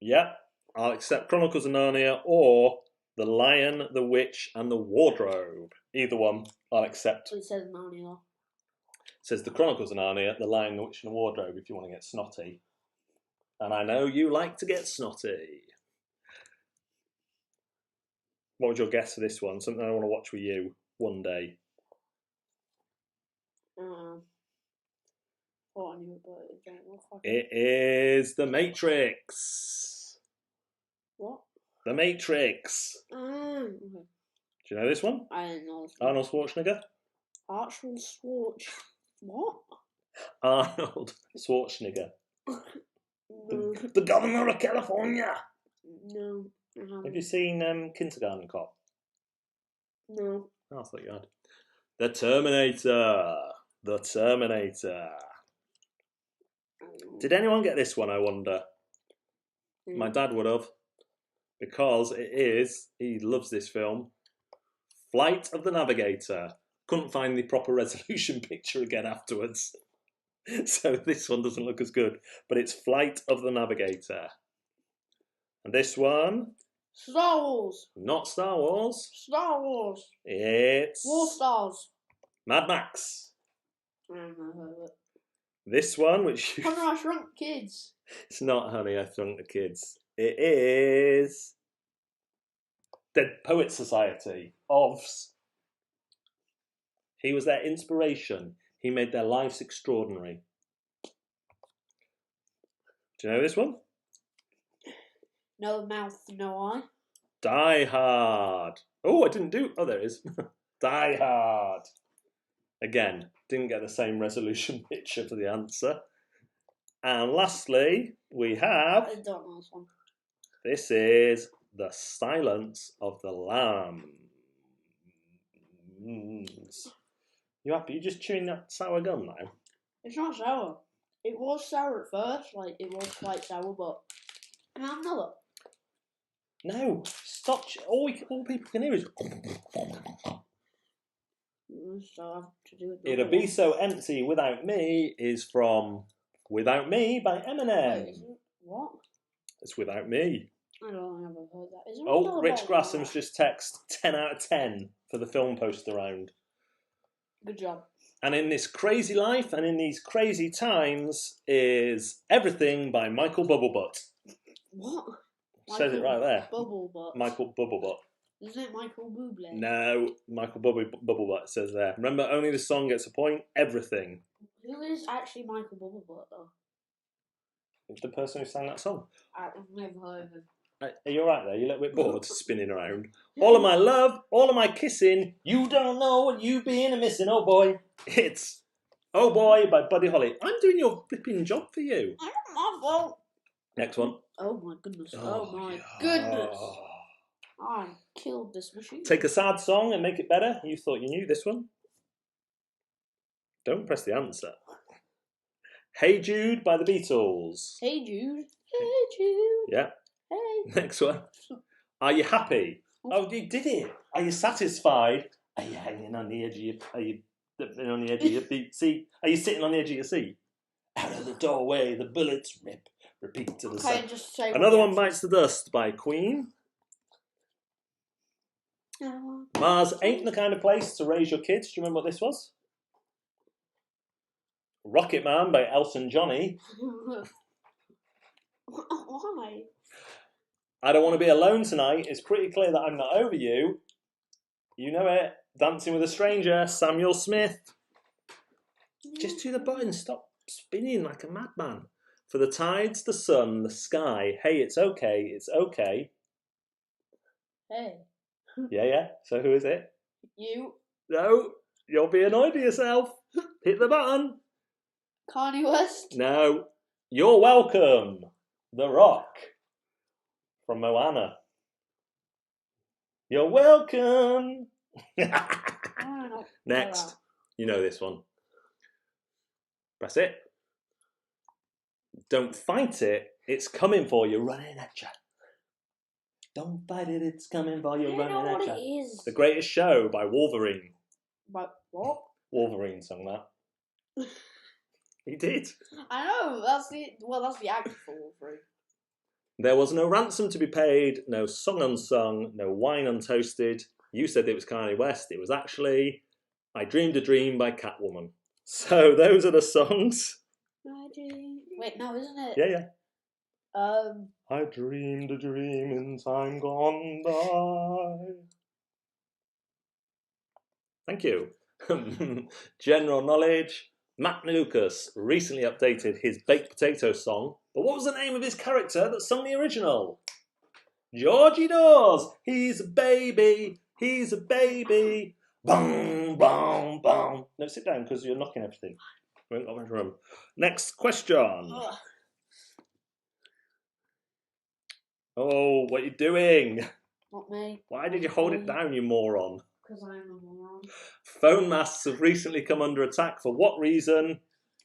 Yeah, I'll accept Chronicles of Narnia or The Lion, the Witch, and the Wardrobe. Either one, I'll accept. It says Narnia. It says The Chronicles of Narnia, The Lion, the Witch, and the Wardrobe if you want to get snotty. And I know you like to get snotty. What would your guess for this one? Something I want to watch with you one day. Thought I knew it, but it don't look like It is The Matrix. What? The Matrix. Okay. Do you know this one? I didn't know this one. Arnold Schwarzenegger? Arnold Schwarzenegger. What? Arnold Schwarzenegger. No. The governor of California. No. I haven't. Have you seen Kindergarten Cop? No. Oh, I thought you had. The Terminator. The Terminator. Did anyone get this one, I wonder? My dad would have. Because it is, he loves this film, Flight of the Navigator. Couldn't find the proper resolution picture again afterwards. So this one doesn't look as good. But it's Flight of the Navigator. And this one... Star Wars. Not Star Wars. Star Wars. It's... War Stars. Mad Max. I don't know heard of it. This one, which... Honey, I Shrunk Kids. It's not Honey, I Shrunk the Kids. It is... Dead Poets Society. OVS. He was their inspiration. He made their lives extraordinary. Do you know this one? No mouth, no eye. Die Hard. Oh, I didn't do... Oh, there it is. Die Hard. Again, didn't get the same resolution picture for the answer. And lastly, we have... I don't know this one. This is The Silence of the Lambs. You happy? You just chewing that sour gum now? It's not sour. It was sour at first, like it was quite sour, but can I have another? No, stop. All people can hear is... So I have to do it. It'll Be So Empty Without Me is from Without Me by Eminem. Wait, is it? What? It's Without Me. I don't ever heard that. Is there Oh, another Rich about Grassham's that? just text 10 out of 10 for the film poster round. Good job. And in this crazy life and in these crazy times is Everything by Michael Bubblebutt. What? Says it right there. Bubblebutt. Michael Bubblebutt. Isn't it Michael Bublé? No, Michael Bubblebutt says there. Remember, only the song gets a point. Everything. Who is actually Michael Bubblebutt though? It's the person who sang that song. I've never heard of him. Are you alright there? You're a little bit bored spinning around. All of my love, all of my kissing, you don't know what you been a missing, oh boy. It's Oh Boy by Buddy Holly. I'm doing your flipping job for you. I don't my fault. Next one. Oh my goodness. Oh my goodness. I killed this machine. Take a sad song and make it better. You thought you knew this one. Don't press the answer. Hey Jude by the Beatles. Hey Jude. Hey Jude. Yeah. Hey. Next one. Are you happy? Oh, you did it. Are you satisfied? Are you hanging on the edge of your... Are you sitting on the edge of your seat? Are you sitting on the edge of your seat? Out of the doorway, the bullets rip. Repeat to the sound. Just say Another one, Bites the Dust by Queen. Mars ain't the kind of place to raise your kids. Do you remember what this was? Rocket Man by Elton Johnny. Why? I Don't Want to Be Alone Tonight. It's pretty clear that I'm not over you. You know it. Dancing with a Stranger, Samuel Smith. Just do the button. Stop spinning like a madman. For the tides, the sun, the sky. Hey, it's okay. It's okay. Hey. Yeah. So who is it? You. No. You'll be annoyed with yourself. Hit the button. Kanye West. No. You're Welcome. The Rock. From Moana. You're welcome. I don't Next. You know this one. Press it. Don't fight it. It's coming for you, running at you. Don't fight it, it's coming for you, running at you. It is. The Greatest Show by Wolverine. By what? Wolverine sung that. He did. I know, that's the actor for Wolverine. There was no ransom to be paid, no song unsung, no wine untoasted. You said it was Kanye West. It was actually I Dreamed a Dream by Catwoman. So those are the songs. Wait, no, isn't it? Yeah. I dreamed a dream in time gone by. Thank you. General knowledge. Matt Lucas recently updated his Baked Potato song, but what was the name of his character that sung the original? Georgie Dawes. He's a baby. He's a baby. Bong, bong, bong. No, sit down because you're knocking everything. We haven't got much room. Next question. Oh, what are you doing? Not me. Why did you hold it down, you moron? Because I'm a moron. Phone masts have recently come under attack for what reason?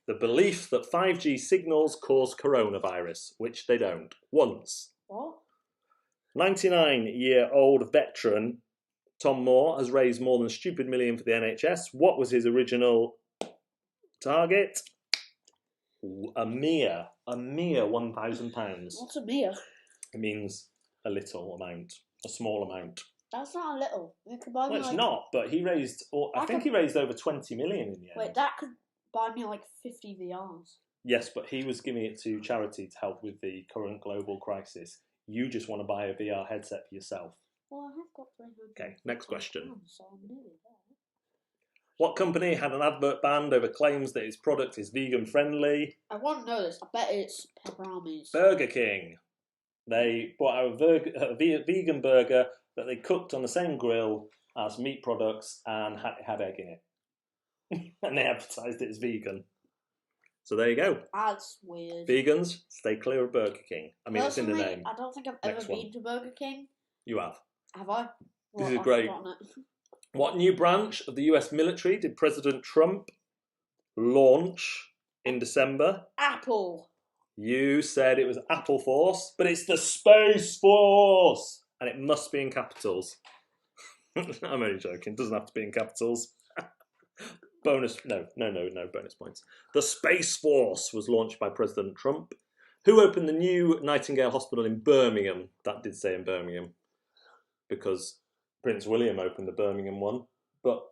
The belief that 5G signals cause coronavirus, which they don't. Once. What? 99-year-old veteran Tom Moore has raised more than stupid million for the NHS. What was his original target? A mere £1,000. What's a mere? It means a little amount, a small amount. That's not a little. You could buy me Well, it's not, but he raised, I think he raised over 20 million in the end. Wait, that could buy me like 50 VRs. Yes, but he was giving it to charity to help with the current global crisis. You just want to buy a VR headset for yourself. Well, I have got 300. Okay, next question. So I'm nearly there. What company had an advert banned over claims that its product is vegan friendly? I want to know this. I bet it's pepperonis. Burger King. They brought out a vegan burger that they cooked on the same grill as meat products and had egg in it. And they advertised it as vegan. So there you go. That's weird. Vegans, stay clear of Burger King. I mean, Personally, it's in the name. I don't think I've ever been to Burger King. You have. Have I? This is great. What new branch of the US military did President Trump launch in December? Apple. You said it was Apple Force, but it's the Space Force! And it must be in capitals. I'm only joking. It doesn't have to be in capitals. Bonus, no bonus points. The Space Force was launched by President Trump, who opened the new Nightingale Hospital in Birmingham. That did say in Birmingham, because Prince William opened the Birmingham one, but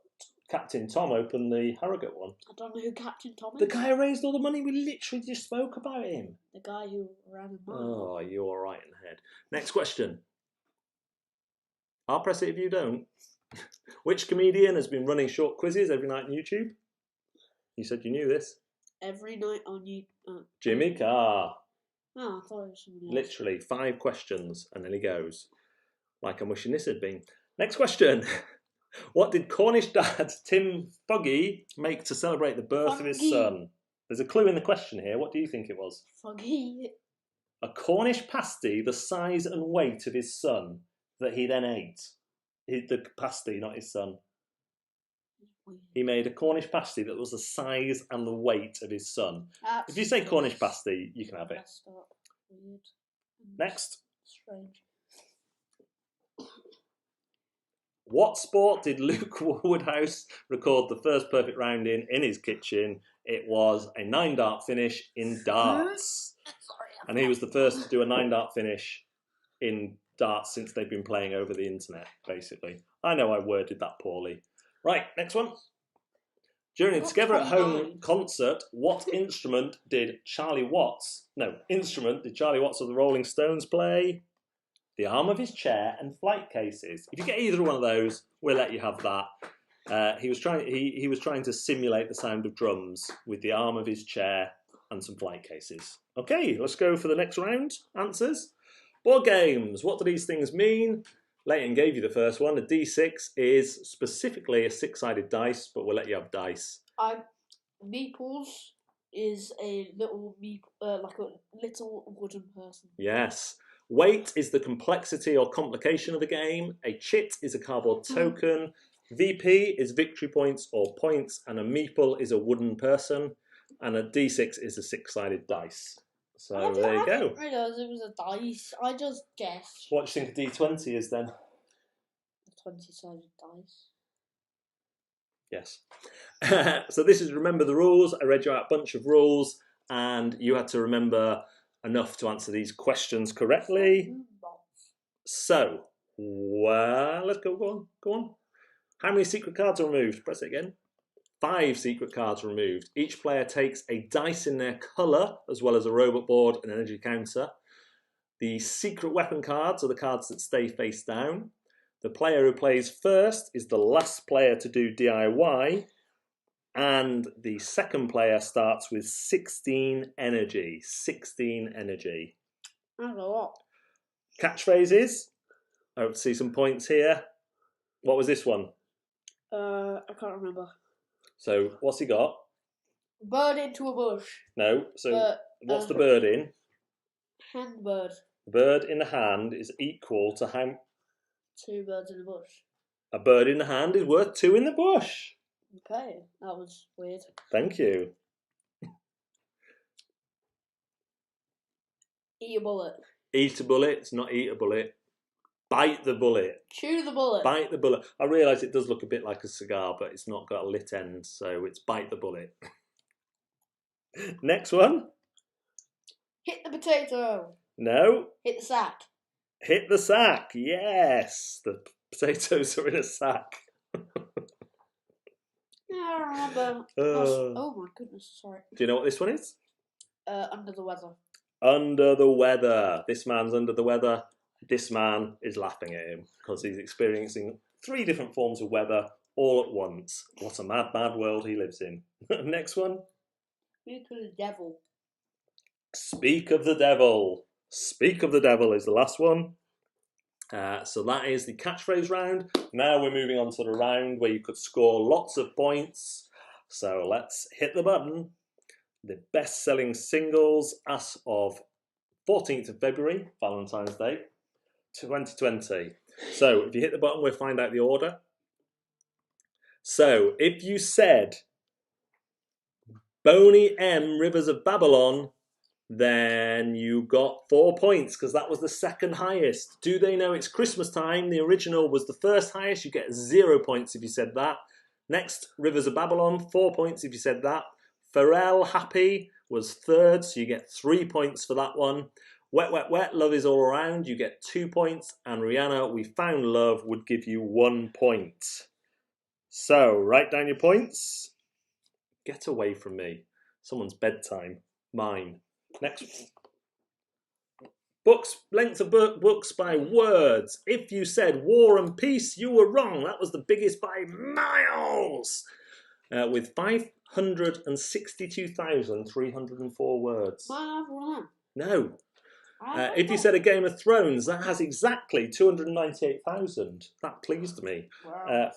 Captain Tom opened the Harrogate one. I don't know who Captain Tom is. The guy who raised all the money, we literally just spoke about him. The guy who ran a mile. Oh, you're right in the head. Next question. I'll press it if you don't. Which comedian has been running short quizzes every night on YouTube? You said you knew this. Every night on YouTube. Jimmy Carr. Oh, I thought it was someone else. Literally 5 questions and then he goes. Like I'm wishing this had been. Next question. What did Cornish dad Tim Foggy make to celebrate the birth of his son? There's a clue in the question here. What do you think it was? Foggy. A Cornish pasty the size and weight of his son that he then ate. The pasty, not his son. He made a Cornish pasty that was the size and the weight of his son. If you say Cornish pasty, you can have it. Weird. Next. Strange. What sport did Luke Woodhouse record the first perfect round in his kitchen? It was a 9-dart finish in darts. And he was the first to do a 9-dart finish in darts since they've been playing over the internet, basically. I know I worded that poorly. Right, next one. During a Together at Home concert, what instrument did Charlie Watts of the Rolling Stones play? The arm of his chair and flight cases. If you get either one of those, we'll let you have that. He was trying to simulate the sound of drums with the arm of his chair and some flight cases. Okay, let's go for the next round. Answers. Board games. What do these things mean? Leighton gave you the first one. A D6 is specifically a 6-sided dice, but we'll let you have dice. Meeples is a little like a little wooden person. Yes. Weight is the complexity or complication of the game. A chit is a cardboard token. VP is victory points or points, and a meeple is a wooden person, and a D6 is a 6-sided dice. So there you I go. didn't realise it was a dice. I just guessed. What do you think a D20 is then? A 20-sided dice. Yes. So this is remember the rules. I read you out a bunch of rules, and you had to remember enough to answer these questions correctly. So, well, let's go on. How many secret cards are removed? Press it again. 5 secret cards are removed. Each player takes a dice in their colour, as well as a robot board and energy counter. The secret weapon cards are the cards that stay face down. The player who plays first is the last player to do DIY. And the second player starts with 16 energy. 16 energy. That's a lot. Catchphrases. I hope to see some points here. What was this one? I can't remember. So, what's he got? Bird into a bush. No. So, what's the bird in? Handbird. The bird in the hand is equal to how? 2 birds in a bush. A bird in the hand is worth 2 in the bush. Okay, that was weird. Thank you. Eat a bullet. Eat a bullet. It's not eat a bullet. Bite the bullet. Chew the bullet. Bite the bullet. I realise it does look a bit like a cigar, but it's not got a lit end, so it's bite the bullet. Next one. Hit the potato. No. Hit the sack. Hit the sack. Yes. The potatoes are in a sack. Yeah, I remember. Oh my goodness, sorry. Do you know what this one is? Under the weather. Under the weather. This man's under the weather. This man is laughing at him because he's experiencing 3 different forms of weather all at once. What a mad, mad world he lives in. Next one. Speak of the devil. Speak of the devil. Speak of the devil is the last one. So that is the catchphrase round. Now we're moving on to the round where you could score lots of points. So let's hit the button. The best-selling singles as of 14th of February, Valentine's Day, 2020. So if you hit the button, we'll find out the order. So if you said Boney M. Rivers of Babylon, then you got 4 points because that was the second highest. Do They Know It's Christmas Time? The original was the first highest. You get 0 points if you said that. Next, Rivers of Babylon, 4 points if you said that. Pharrell Happy was third, so you get 3 points for that one. Wet, Wet, Wet, Love Is All Around, you get 2 points. And Rihanna, We Found Love, would give you 1 point. So, write down your points. Get away from me. Someone's bedtime. Mine. Next. Books, length of books by words. If you said War and Peace, you were wrong. That was the biggest by miles. With 562,304 words. No. If you said A Game of Thrones, that has exactly 298,000. That pleased me. Wow.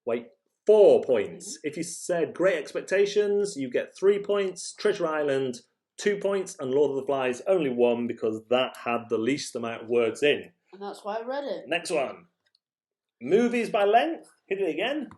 Wait, 4 points. If you said Great Expectations, you get 3 points. Treasure Island, 2 points. And Lord of the Flies, only 1 because that had the least amount of words in. And that's why I read it. Next one. Movies by length. Hit it again.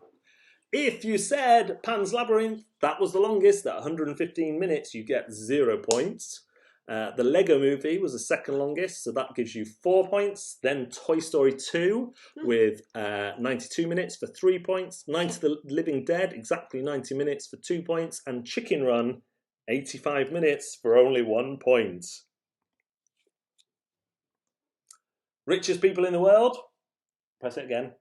If you said Pan's Labyrinth, that was the longest at 115 minutes. You get 0 points. The Lego Movie was the second longest, so that gives you 4 points. Then Toy Story 2 with 92 minutes for 3 points. Night of the Living Dead, exactly 90 minutes for 2 points. And Chicken Run, 85 minutes for only 1 point. Richest people in the world? Press it again.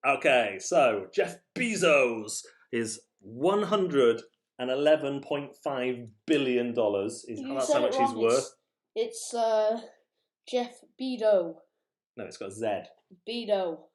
Okay, so Jeff Bezos is $111.5 billion. That's how much he's worth. It's Jeff Bedo. No, it's got a Z. Bedo.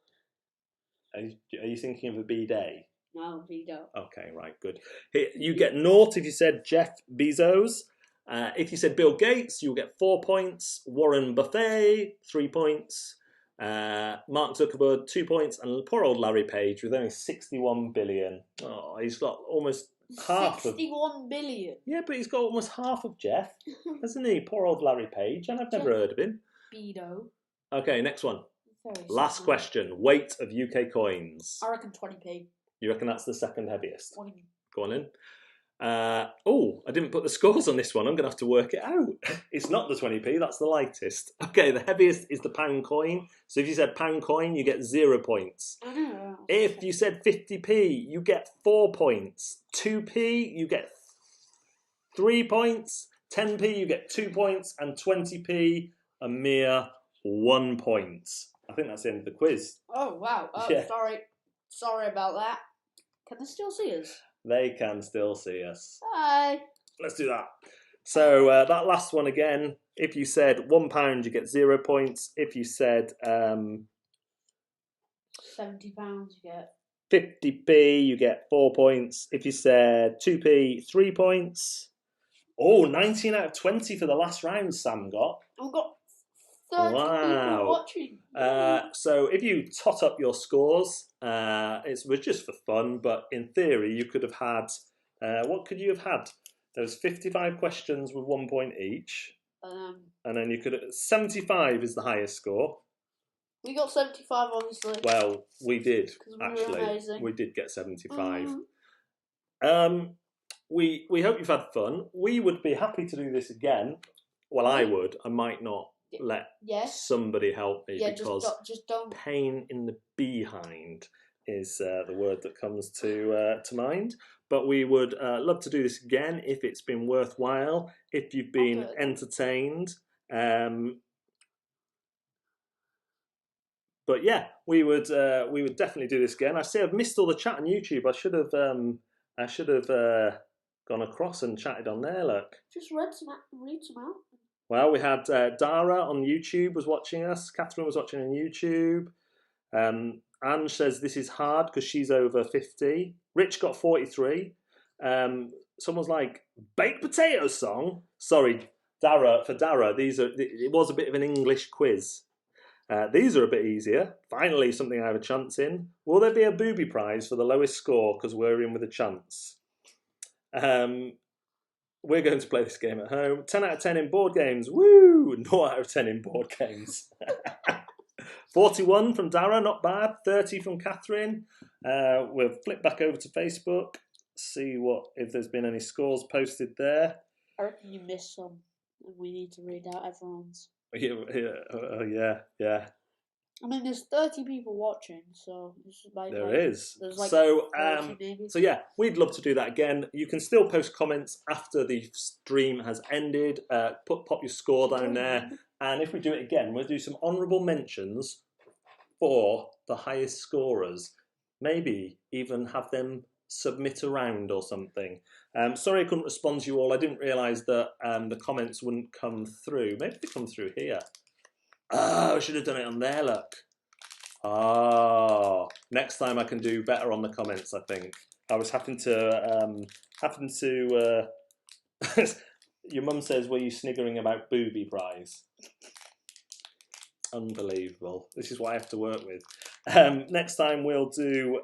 Are you thinking of a B-Day? No, Bedo. Okay, right, good. You get 0 if you said Jeff Bezos. If you said Bill Gates, you'll get 4 points. Warren Buffett, 3 points. Mark Zuckerberg, 2 points, and poor old Larry Page with only 61 billion. Oh, he's got almost half 61 billion? Yeah, but he's got almost half of Jeff, hasn't he? Poor old Larry Page, and I've never heard of him. Bedo. Okay, next one. Very Last simple. question. Weight of UK coins. I reckon 20p. You reckon that's the second heaviest? 20. Go on in. Oh, I didn't put the scores on this one. I'm going to have to work it out. It's not the 20p, that's the lightest. Okay, the heaviest is the pound coin. So if you said pound coin, you get 0 points. I know. If you said 50p, you get 4 points. 2p, you get 3 points. 10p, you get 2 points. And 20p, a mere 1 point. I think that's the end of the quiz. Oh, wow. Oh, Yeah. Sorry about that. Can they still see us? They can still see us. Hi. Let's do that. So that last one again, if you said £1, you get 0 points. If you said £70, you get 50p, you get 4 points. If you said 2p, 3 points. Oh, 19 out of 20 for the last round Sam got. I've got 30 people watching. So if you tot up your scores, it was just for fun, but in theory you could have had, what could you have had? There was 55 questions with 1 point each. And then you could have, 75 is the highest score. We got 75, obviously. Well, we did, actually. Amazing. We did get 75. We hope you've had fun. We would be happy to do this again. Well, I would. I might not let somebody help me because just don't. Pain in the behind is the word that comes to mind. But we would love to do this again if it's been worthwhile, if you've been entertained. But yeah, we would definitely do this again. I see I've missed all the chat on YouTube. I should have gone across and chatted on there. Look, just read some out. Well, we had Dara on YouTube was watching us. Catherine was watching on YouTube. Ange says this is hard because she's over 50. Rich got 43. Someone's like, baked potato song? Sorry, Dara. For Dara, it was a bit of an English quiz. These are a bit easier. Finally, something I have a chance in. Will there be a booby prize for the lowest score because we're in with a chance? We're going to play this game at home. 10 out of 10 in board games. Woo! 0 out of 10 in board games. 41 from Dara, not bad. 30 from Catherine. We'll flip back over to Facebook, see if there's been any scores posted there. I reckon you missed some. We need to read out everyone's. Yeah. I mean, there's 30 people watching, so it's like there is. There's like 40 maybe. So yeah, we'd love to do that again. You can still post comments after the stream has ended. Pop your score down there, and if we do it again, we'll do some honourable mentions for the highest scorers. Maybe even have them submit a round or something. Sorry I couldn't respond to you all. I didn't realise that the comments wouldn't come through. Maybe they come through here. Oh, I should have done it on there, look. Oh, next time I can do better on the comments, I think. I was having to your mum says, were you sniggering about booby prize? Unbelievable. This is what I have to work with. Next time we'll do...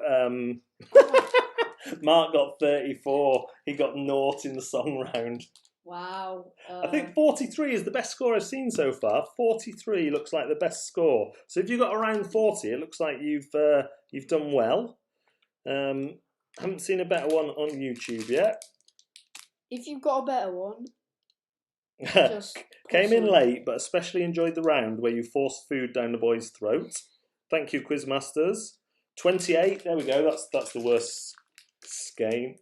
Mark got 34. He got 0 in the song round. Wow. I think 43 is the best score I've seen so far. 43 looks like the best score. So if you got around 40, it looks like you've done well. Haven't seen a better one on YouTube yet. If you've got a better one, just came in late, but especially enjoyed the round where you forced food down the boys' throats. Thank you, Quizmasters. 28. There we go. That's the worst game.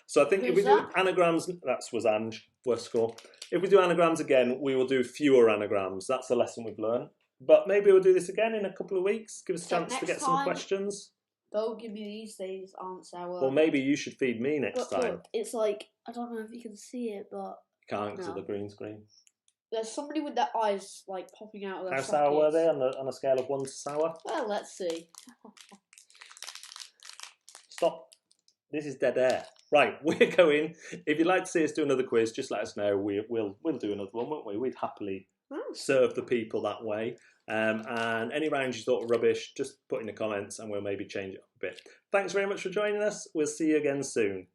So I think if we do anagrams, that was Ange, worst score. If we do anagrams again, we will do fewer anagrams. That's the lesson we've learned. But maybe we'll do this again in a couple of weeks. Give us a chance to get some questions. Don't give me these things aren't sour. Well, maybe you should feed me next time. Look, it's like, I don't know if you can see it, but... You can't because of the green screen. There's somebody with their eyes like popping out of their How sockets. sour were they on a scale of 1 to sour? Well, let's see. Stop. This is dead air. Right, we're going. If you'd like to see us do another quiz, just let us know. We'll do another one, won't we? We'd happily serve the people that way. And any rounds you thought were rubbish, just put in the comments and we'll maybe change it up a bit. Thanks very much for joining us. We'll see you again soon.